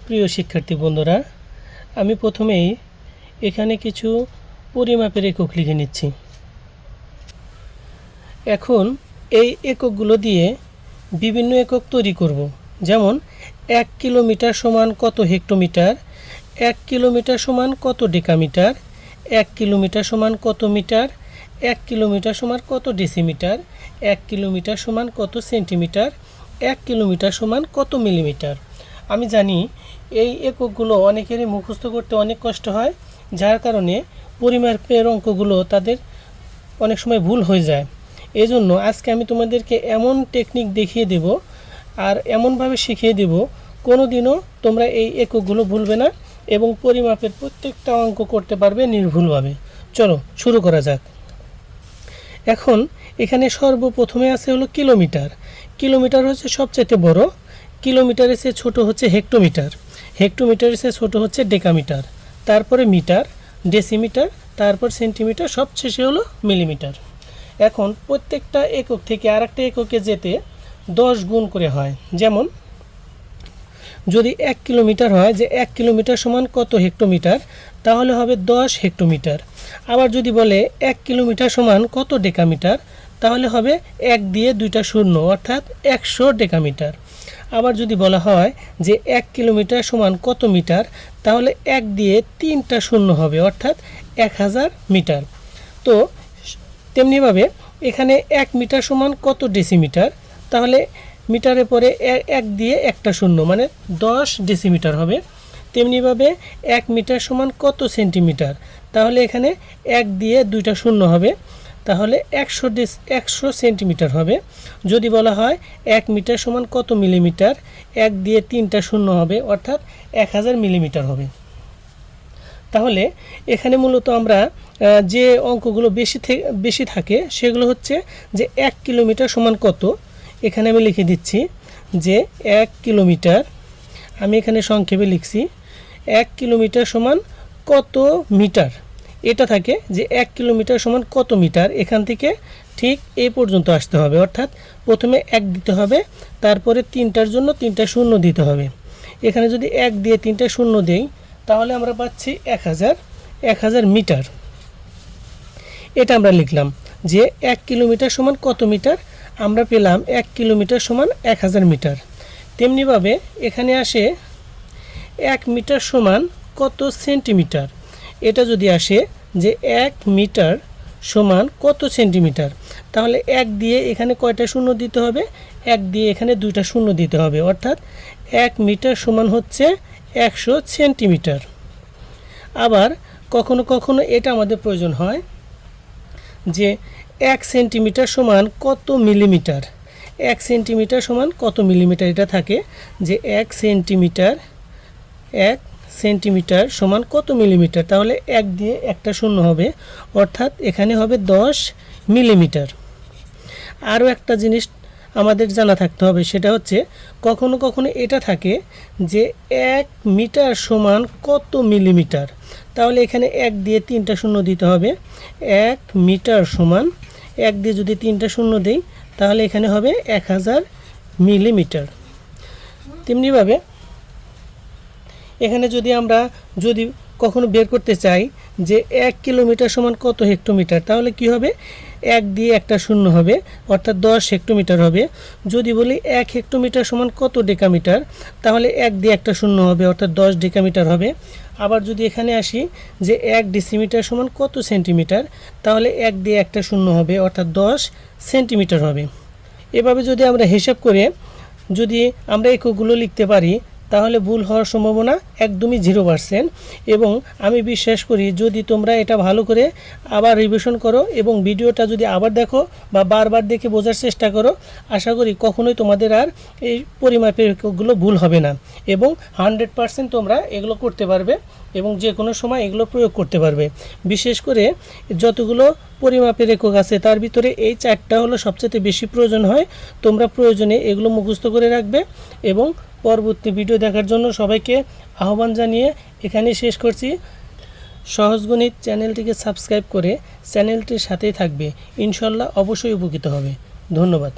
প্রিয় শিক্ষার্থী বন্ধুরা, আমি প্রথমেই এখানে কিছু পরিমাপের একক লিখে নিচ্ছি। এখন এই এককগুলো দিয়ে বিভিন্ন একক তৈরি করব। যেমন 1 কিলোমিটার সমান কত হেক্টোমিটার, 1 কিলোমিটার সমান কত ডেকামিটার, 1 কিলোমিটার সমান কত মিটার, 1 কিলোমিটার সমান কত ডেসিমিটার, 1 কিলোমিটার সমান কত সেন্টিমিটার, 1 কিলোমিটার সমান কত মিলিমিটার। আমি জানি এই এককগুলো অনেকেরই মুখস্থ করতে অনেক কষ্ট হয়, যার কারণে পরিমাপের অঙ্কগুলো তাদের অনেক সময় ভুল হয়ে যায়। এজন্য আজকে আমি তোমাদেরকে এমন টেকনিক দেখিয়ে দেব আর এমনভাবে শিখিয়ে দেব কোনো দিনও তোমরা এই এককগুলো ভুলবে না এবং পরিমাপের প্রত্যেকটা অঙ্ক করতে পারবে নির্ভুলভাবে। চলো শুরু করা যাক। এখন এখানে সর্বপ্রথমে আছে হলো কিলোমিটার। কিলোমিটার হচ্ছে সবচেয়ে বড়, কিলোমিটারের চেয়ে ছোট হচ্ছে হেক্টোমিটার, হেক্টোমিটারের চেয়ে ছোট হচ্ছে ডেকামিটার, তারপরে মিটার, ডেসিমিটার, তারপর সেন্টিমিটার, সবশেষে হলো মিলিমিটার। এখন প্রত্যেকটা একক থেকে আরেকটা এককে যেতে 10 গুণ করে হয়। যেমন যদি 1 কিলোমিটার হয়, যে 1 কিলোমিটার সমান কত হেক্টোমিটার, তাহলে হবে 10 হেক্টোমিটার। আবার যদি বলে 1 কিলোমিটার সমান কত ডেকামিটার, তাহলে হবে 1 দিয়ে 2টা শূন্য, অর্থাৎ 100 ডেকামিটার। আবার যদি বলা হয় যে 1 কিলোমিটার সমান কত মিটার, তাহলে 1 দিয়ে 3টা শূন্য হবে, অর্থাৎ 1000 মিটার। তো তেমনিভাবে এখানে 1 মিটার সমান কত ডেসিমিটার, তাহলে মিটারের পরে 1 দিয়ে একটা শূন্য, মানে 10 ডেসিমিটার হবে। তেমনিভাবে 1 মিটার সমান কত সেন্টিমিটার, তাহলে এখানে 1 দিয়ে 2টা শূন্য হবে, তাহলে 100 সেন্টিমিটার হবে। যদি বলা হয় 1 মিটার সমান কত মিলিমিটার, 1 দিয়ে 3টা শূন্য হবে, অর্থাৎ 1000 মিলিমিটার হবে। তাহলে এখানে মূলত আমরা যে অঙ্কগুলো বেশি থাকে সেগুলো হচ্ছে যে 1 কিলোমিটার সমান কত। এখানে আমি লিখে দিচ্ছি যে 1 কিলোমিটার, আমি এখানে সংক্ষেপে লিখছি 1 কিলোমিটার সমান কত মিটার। এটা থাকে যে 1 কিলোমিটার সমান কত মিটার, এখান থেকে ঠিক এই পর্যন্ত আসতে হবে, অর্থাৎ প্রথমে 1 দিতে হবে, তারপরে 3টার জন্য 3টা শূন্য দিতে হবে। এখানে যদি 1 দিয়ে 3টা শূন্য দেই, তাহলে আমরা পাচ্ছি 1000 মিটার। এটা আমরা লিখলাম যে 1 কিলোমিটার সমান কত মিটার, আমরা পেলাম 1 কিলোমিটার সমান 1000 মিটার। তেমনিভাবে এখানে আসে 1 মিটার সমান কত সেন্টিমিটার। এটা যদি আসে যে 1 মিটার সমান কত সেন্টিমিটার, তাহলে 1 দিয়ে এখানে কয়টা শূন্য দিতে হবে, 1 দিয়ে এখানে 2টা শূন্য দিতে হবে, অর্থাৎ 1 মিটার সমান হচ্ছে 100 সেন্টিমিটার। আবার কখনো কখনো এটা আমাদের প্রয়োজন হয় যে 1 সেন্টিমিটার সমান কত মিলিমিটার, 1 সেন্টিমিটার সমান কত মিলিমিটার। এটা থাকে যে 1 সেন্টিমিটার সমান কত মিলিমিটার, তাহলে 1 দিয়ে একটা শূন্য হবে, অর্থাৎ এখানে হবে 10 মিলিমিটার। আরও একটা জিনিস আমাদের জানা থাকতে হবে, সেটা হচ্ছে কখনো কখনো এটা থাকে যে 1 মিটার সমান কত মিলিমিটার, তাহলে এখানে 1 দিয়ে 3টা শূন্য দিতে হবে। 1 মিটার সমান 1 দিয়ে যদি 3টা শূন্য দেই, তাহলে এখানে হবে 1000 মিলিমিটার। তেমনিভাবে এখানে যদি কখনো বের করতে চাই যে 1 কিলোমিটার সমান কত হেক্টোমিটার, তাহলে কি হবে, 1 দিয়ে একটা শূন্য হবে, অর্থাৎ 10 হেক্টোমিটার হবে। যদি বলি 1 হেক্টোমিটার সমান কত ডেকামিটার, তাহলে 1 দিয়ে একটা শূন্য হবে, অর্থাৎ 10 ডেকামিটার হবে। আবার যদি এখানে আসি যে 1 ডেসিমিটার সমান কত সেন্টিমিটার, তাহলে 1 দিয়ে একটা শূন্য হবে, অর্থাৎ 10 সেন্টিমিটার হবে। এভাবে যদি আমরা হিসাব করে যদি আমরা এককগুলো লিখতে পারি, তাহলে ভুল হওয়ার সম্ভাবনা একদমই 0%। এবং আমি বিশ্বাস করি যদি তোমরা এটা ভালো করে আবার রিভিশন করো এবং ভিডিওটা যদি আবার দেখো বা বারবার দেখে বোঝার চেষ্টা করো, আশা করি কখনোই তোমাদের আর এই পরিমাপের এককগুলো ভুল হবে না এবং 100% তোমরা এগুলো করতে পারবে এবং যে কোনো সময় এগুলো প্রয়োগ করতে পারবে। বিশেষ করে যতগুলো পরিমাপের একক আছে তার ভিতরে এই 4টা হলো সবচেয়ে বেশি প্রয়োজন হয়। তোমরা প্রয়োজনে এগুলো মুখস্থ করে রাখবে এবং পরবর্তী ভিডিও দেখার জন্য সবাইকে আহ্বান জানিয়ে এখানে শেষ করছি। সহজ গণিত চ্যানেলটিকে সাবস্ক্রাইব করে চ্যানেলটির সাথেই থাকবে, ইনশাল্লাহ অবশ্যই উপকৃত হবে। ধন্যবাদ।